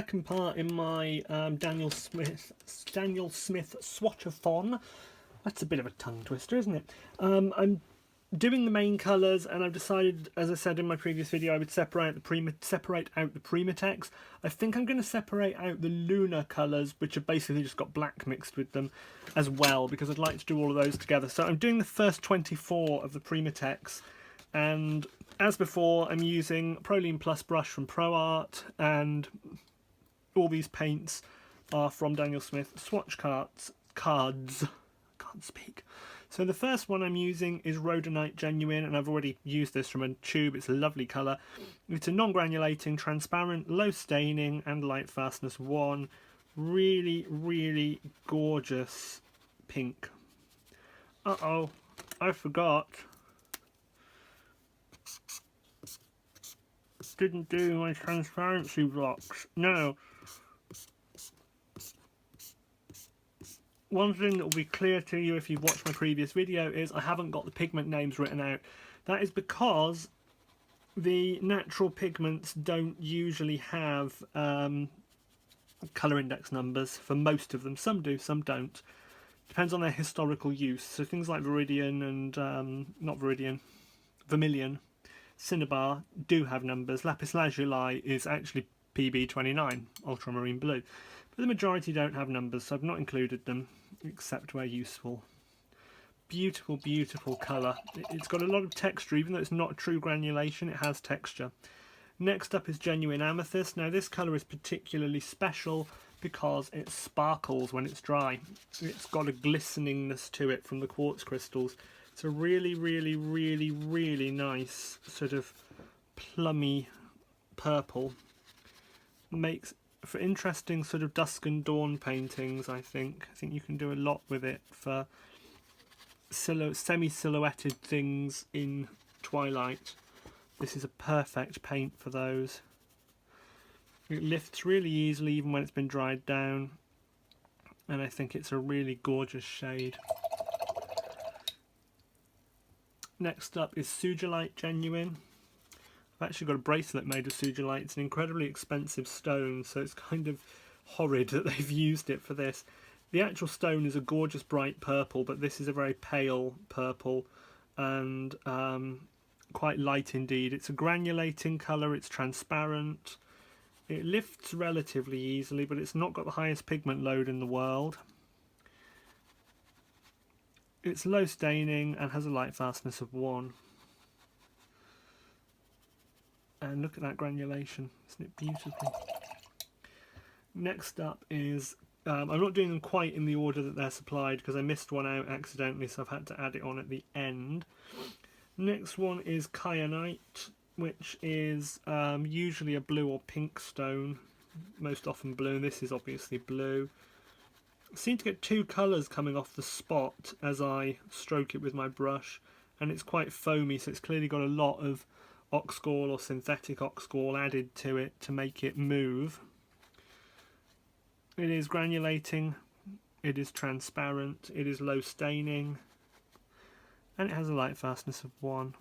second part in my Daniel Smith swatchathon. That's a bit of a tongue twister, isn't it? I'm doing the main colours, and I've decided, as I said in my previous video, I would separate out the Primatex. I think I'm going to separate out the lunar colours, which have basically just got black mixed with them as well, because I'd like to do all of those together. So I'm doing the first 24 of the Primatex, and as before, I'm using Proline Plus brush from ProArt, and all these paints are from Daniel Smith swatch cards. Can't speak. So the first one I'm using is Rhodonite Genuine, and I've already used this from a tube. It's a lovely colour. It's a non-granulating, transparent, low staining and light fastness 1. Really, really gorgeous pink. Uh-oh, I forgot. Didn't do my transparency blocks. No. One thing that will be clear to you if you've watched my previous video is I haven't got the pigment names written out. That is because the natural pigments don't usually have colour index numbers for most of them. Some do, some don't. Depends on their historical use. So things like Viridian and, Vermilion, Cinnabar do have numbers. Lapis Lazuli is actually PB29, ultramarine blue. But the majority don't have numbers, so I've not included them, except where useful. Beautiful, beautiful colour. It's got a lot of texture, even though it's not true granulation, it has texture. Next up is Genuine Amethyst. Now this colour is particularly special because it sparkles when it's dry. It's got a glisteningness to it from the quartz crystals. It's a really, really, really, really nice sort of plummy purple. Makes for interesting sort of dusk and dawn paintings. I think you can do a lot with it for semi-silhouetted things in twilight. This is a perfect paint for those. It lifts really easily even when it's been dried down, and I think it's a really gorgeous shade. Next up is Sugilite Genuine. I've actually got a bracelet made of Sugilite. It's an incredibly expensive stone, so it's kind of horrid that they've used it for this. The actual stone is a gorgeous bright purple, but this is a very pale purple and quite light indeed. It's a granulating colour, it's transparent. It lifts relatively easily, but it's not got the highest pigment load in the world. It's low staining and has a light fastness of 1. And look at that granulation, isn't it beautiful? Next up is, I'm not doing them quite in the order that they're supplied because I missed one out accidentally, so I've had to add it on at the end. Next one is Kyanite, which is usually a blue or pink stone, most often blue. This is obviously blue. I seem to get 2 colours coming off the spot as I stroke it with my brush, and it's quite foamy, so it's clearly got a lot of oxgall or synthetic oxgall added to it to make it move. It is granulating, it is transparent, it is low staining, and it has a light fastness of 1.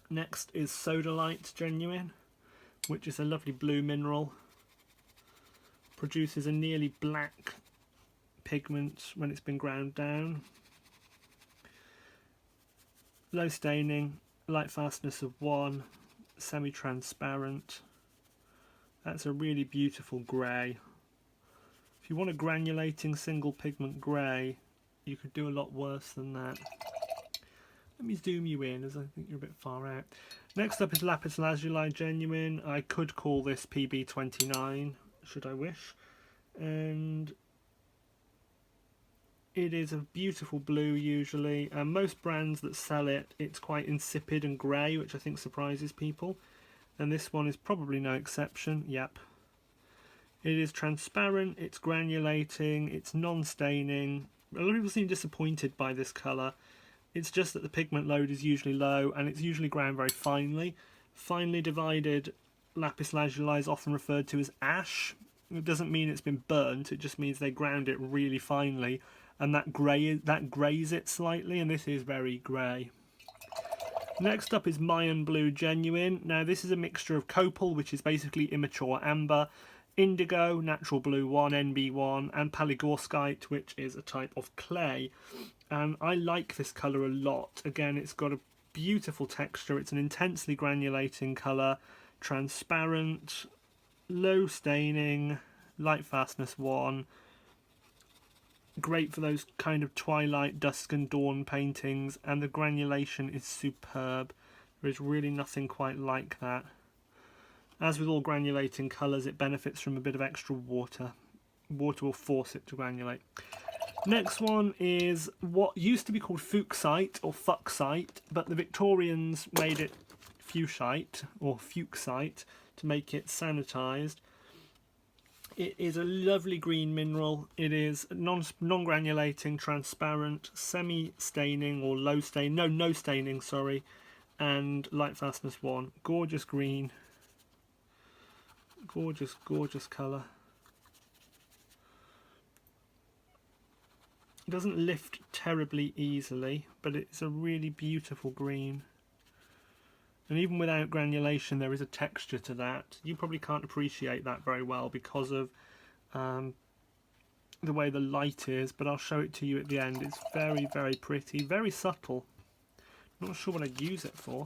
Next is Sodalite Genuine, which is a lovely blue mineral. Produces a nearly black pigment when it's been ground down. Low staining, light fastness of 1, semi-transparent. That's a really beautiful grey. If you want a granulating single pigment grey, you could do a lot worse than that. Let me zoom you in as I think you're a bit far out. Next up is Lapis Lazuli Genuine. I could call this PB29, should I wish. And it is a beautiful blue usually. Most brands that sell it, it's quite insipid and grey, which I think surprises people. And this one is probably no exception. Yep. It is transparent, it's granulating, it's non-staining. A lot of people seem disappointed by this colour. It's just that the pigment load is usually low and it's usually ground very finely. Finely divided lapis lazuli is often referred to as ash. It doesn't mean it's been burnt, it just means they ground it really finely, and that greys it slightly, and this is very grey. Next up is Mayan Blue Genuine. Now this is a mixture of copal, which is basically immature amber, indigo, natural blue 1, NB1, and palygorskite, which is a type of clay. And I like this colour a lot. Again, it's got a beautiful texture. It's an intensely granulating colour, transparent, low staining, light fastness 1. Great for those kind of twilight, dusk and dawn paintings, and the granulation is superb. There is really nothing quite like that. As with all granulating colours, it benefits from a bit of extra water. Water will force it to granulate. Next one is what used to be called fuchsite or fuchsite, but the Victorians made it fuchsite or fuchsite to make it sanitised. It is a lovely green mineral. It is non-granulating, transparent, semi-staining or low stain. No staining, sorry. And light fastness 1. Gorgeous green. Gorgeous, gorgeous colour. It doesn't lift terribly easily, but it's a really beautiful green. And even without granulation, there is a texture to that. You probably can't appreciate that very well because of the way the light is, but I'll show it to you at the end. It's very, very pretty, very subtle. Not sure what I'd use it for.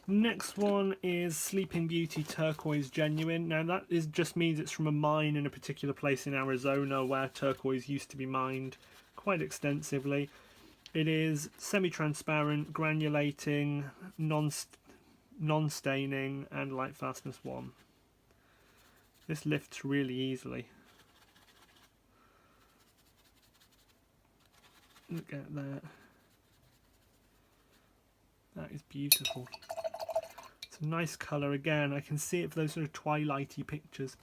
Next one is Sleeping Beauty Turquoise Genuine. Now that just means it's from a mine in a particular place in Arizona where turquoise used to be mined quite extensively. It is semi-transparent, granulating, non-staining, and light fastness 1. This lifts really easily. Look at that. That is beautiful. It's a nice colour again. I can see it for those sort of twilighty pictures.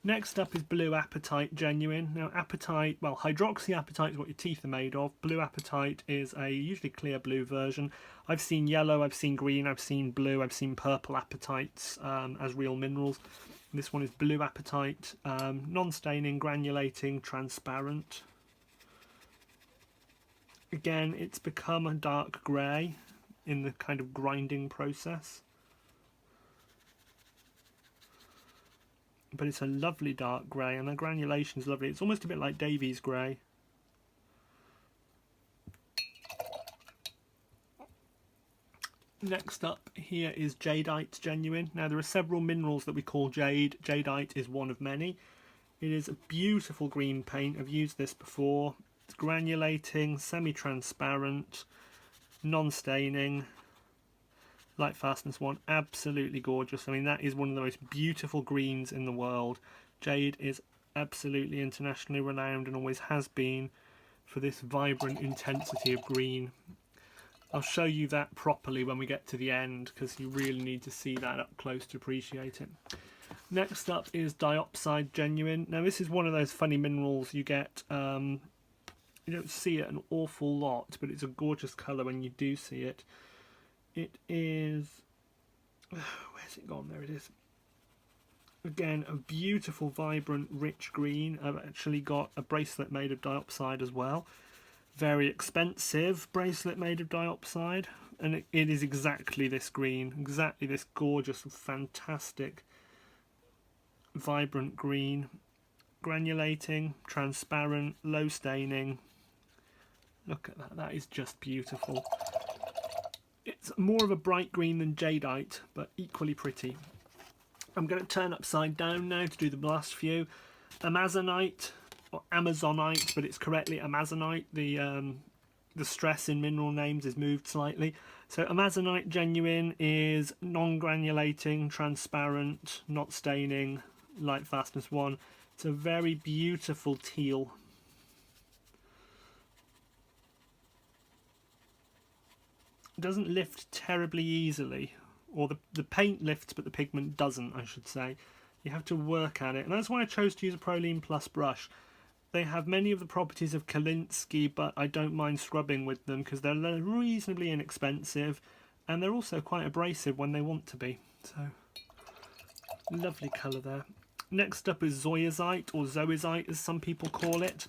Next up is Blue Apatite Genuine. Now apatite, well, hydroxyapatite is what your teeth are made of. Blue Apatite is a usually clear blue version. I've seen yellow, I've seen green, I've seen blue, I've seen purple apatites as real minerals. This one is Blue Apatite, non-staining, granulating, transparent. Again, it's become a dark grey in the kind of grinding process. But it's a lovely dark grey, and the granulation is lovely. It's almost a bit like Davies grey. Next up here is Jadeite Genuine. Now there are several minerals that we call jade. Jadeite is one of many. It is a beautiful green paint. I've used this before. It's granulating, semi-transparent, non-staining. Light fastness 1, absolutely gorgeous. I mean, that is one of the most beautiful greens in the world. Jade is absolutely internationally renowned and always has been for this vibrant intensity of green. I'll show you that properly when we get to the end because you really need to see that up close to appreciate it. Next up is Diopside Genuine. Now this is one of those funny minerals you get, you don't see it an awful lot, but it's a gorgeous colour when you do see it. It is, where's it gone? There it is. Again, a beautiful, vibrant, rich green. I've actually got a bracelet made of diopside as well. Very expensive bracelet made of diopside. And it is exactly this green. Exactly this gorgeous, fantastic, vibrant green. Granulating, transparent, low staining. Look at that. That is just beautiful. It's more of a bright green than jadeite, but equally pretty. I'm going to turn upside down now to do the last few. Amazonite, or Amazonite, but it's correctly Amazonite. The stress in mineral names is moved slightly. So Amazonite Genuine is non-granulating, transparent, not staining, light fastness 1. It's a very beautiful teal. Doesn't lift terribly easily, or the paint lifts but the pigment doesn't, I should say. You have to work at it, and that's why I chose to use a Prolene Plus brush. They have many of the properties of Kolinsky, but I don't mind scrubbing with them because they're reasonably inexpensive and they're also quite abrasive when they want to be. So lovely colour there. Next up is Zoisite, or Zoisite as some people call it.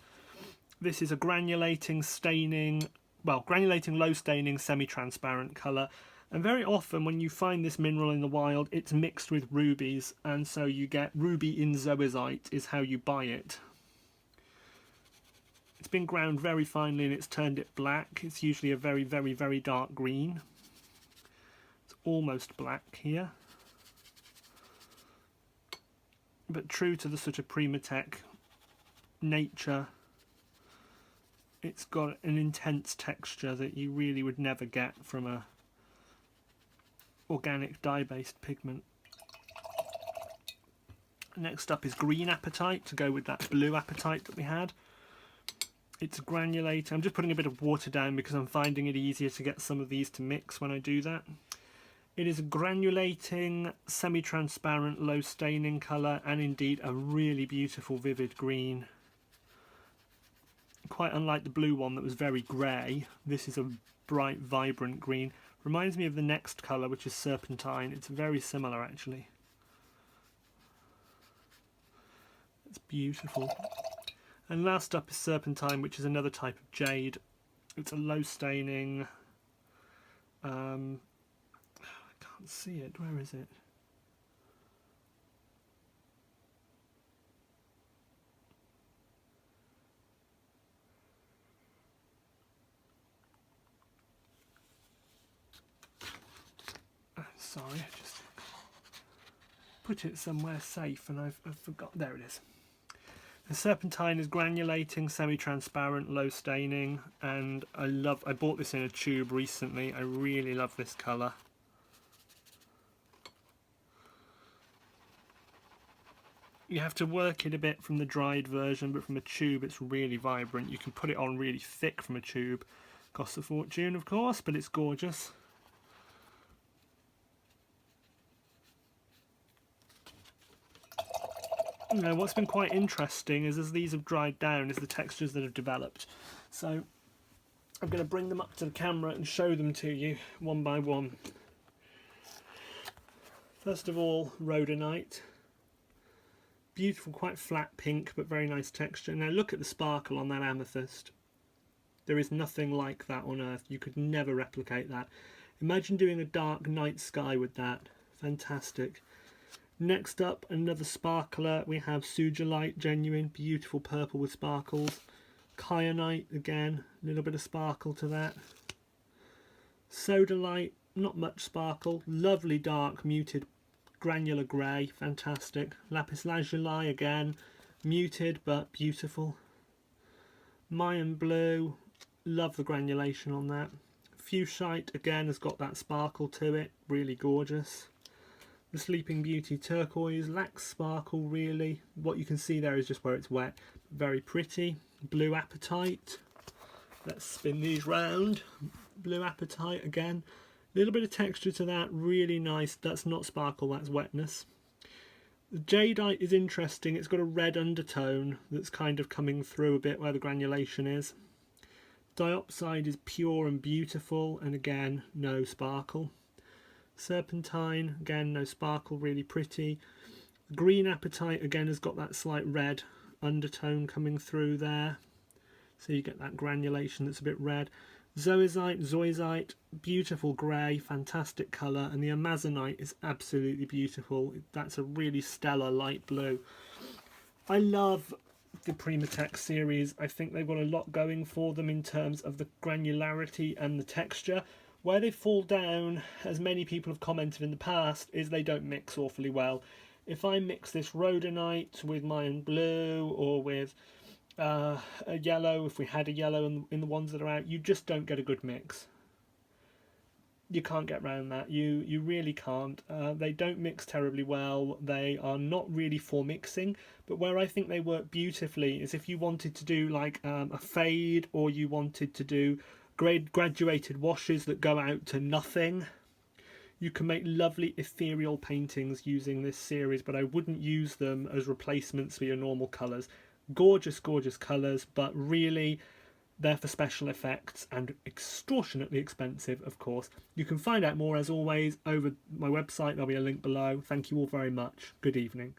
This is a granulating, staining, well, granulating, low staining, semi-transparent colour. And very often when you find this mineral in the wild, it's mixed with rubies, and so you get ruby in zoisite is how you buy it. It's been ground very finely and it's turned it black. It's usually a very, very, very dark green. It's almost black here. But true to the sort of Primatek nature, it's got an intense texture that you really would never get from a organic dye-based pigment. Next up is green apatite, to go with that blue apatite that we had. It's granulating. I'm just putting a bit of water down because I'm finding it easier to get some of these to mix when I do that. It is a granulating, semi-transparent, low staining colour, and indeed a really beautiful vivid green. Quite unlike the blue one that was very grey, this is a bright, vibrant green. Reminds me of the next colour, which is Serpentine. It's very similar actually. It's beautiful. And last up is Serpentine, which is another type of jade. It's a low staining. I can't see it. Where is it? Oh, sorry, I just put it somewhere safe and I've forgot. There it is. The Serpentine is granulating, semi-transparent, low staining, and I bought this in a tube recently. I really love this colour. You have to work it a bit from the dried version, but from a tube it's really vibrant. You can put it on really thick from a tube. Costs a fortune, of course, but it's gorgeous. Now, what's been quite interesting is as these have dried down is the textures that have developed. So I'm going to bring them up to the camera and show them to you one by one. First of all, rhodonite. Beautiful, quite flat pink, but very nice texture. Now look at the sparkle on that amethyst. There is nothing like that on Earth. You could never replicate that. Imagine doing a dark night sky with that. Fantastic. Next up, another sparkler. We have Sugilite Genuine, beautiful purple with sparkles. Kyanite, again, a little bit of sparkle to that. Sodalite, not much sparkle. Lovely dark, muted, granular grey, fantastic. Lapis Lazuli, again, muted but beautiful. Mayan blue, love the granulation on that. Fuchsite, again, has got that sparkle to it, really gorgeous. The Sleeping Beauty turquoise lacks sparkle really. What you can see there is just where it's wet. Very pretty. Blue apatite. Let's spin these round. Blue apatite again. A little bit of texture to that. Really nice. That's not sparkle, that's wetness. The jadeite is interesting. It's got a red undertone that's kind of coming through a bit where the granulation is. Diopside is pure and beautiful, and again, no sparkle. Serpentine, again, no sparkle, really pretty. Green apatite, again, has got that slight red undertone coming through there. So you get that granulation that's a bit red. Zoisite, beautiful grey, fantastic colour. And the amazonite is absolutely beautiful. That's a really stellar light blue. I love the Primatek series. I think they've got a lot going for them in terms of the granularity and the texture. Where they fall down, as many people have commented in the past, is they don't mix awfully well. If I mix this rhodonite with Mayan blue or with a yellow, if we had a yellow in the ones that are out, you just don't get a good mix. You can't get around that. You really can't. They don't mix terribly well. They are not really for mixing. But where I think they work beautifully is if you wanted to do like a fade, or you wanted to do graduated washes that go out to nothing. You can make lovely ethereal paintings using this series, but I wouldn't use them as replacements for your normal colours. Gorgeous, gorgeous colours, but really they're for special effects and extortionately expensive, of course. You can find out more, as always, over my website. There'll be a link below. Thank you all very much. Good evening.